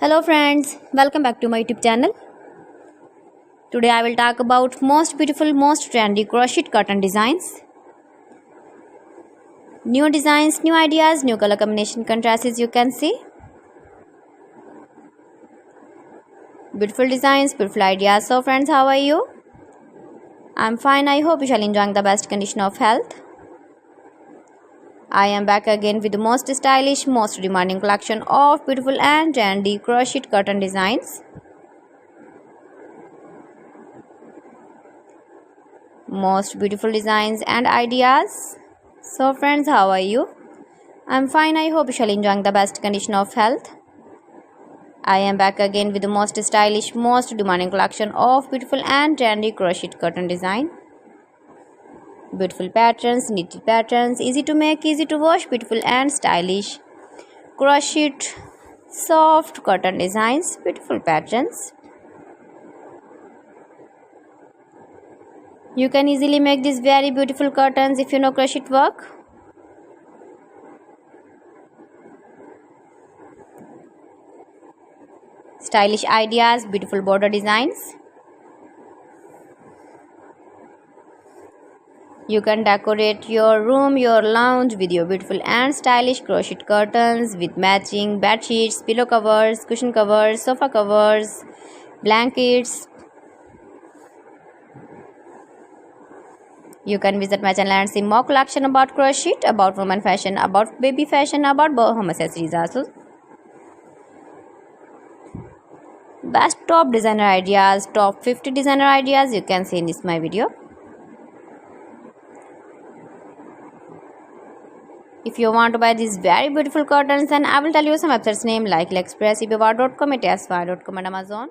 Hello friends, welcome back to my YouTube channel. Today I will talk about most beautiful, most trendy crochet curtain designs. New designs, new ideas, new color combination contrasts, as you can see. Beautiful designs, beautiful ideas. So friends, how are you? I'm fine. I hope you shall enjoy the best condition of health. I am back again with the most stylish, most demanding collection of beautiful and trendy crochet curtain designs. Most beautiful designs and ideas. So friends, how are you? I'm fine. I hope you shall enjoy the best condition of health. I am back again with the most stylish, most demanding collection of beautiful and trendy crochet curtain design. Beautiful patterns, knitted patterns, easy to make, easy to wash, beautiful and stylish crochet soft curtain designs, beautiful patterns. You can easily make these very beautiful curtains if you know crochet work. Stylish ideas, beautiful border designs. You can decorate your room, your lounge with your beautiful and stylish crochet curtains with matching bed sheets, pillow covers, cushion covers, sofa covers, blankets. You can visit my channel and see more collection about crochet, about women fashion, about baby fashion, about home accessories also. Best top designer ideas, top 50 designer ideas you can see in this my video. If you want to buy these very beautiful curtains, then I will tell you some websites name like AliExpress, eBay.com, Tasfy.com and Amazon.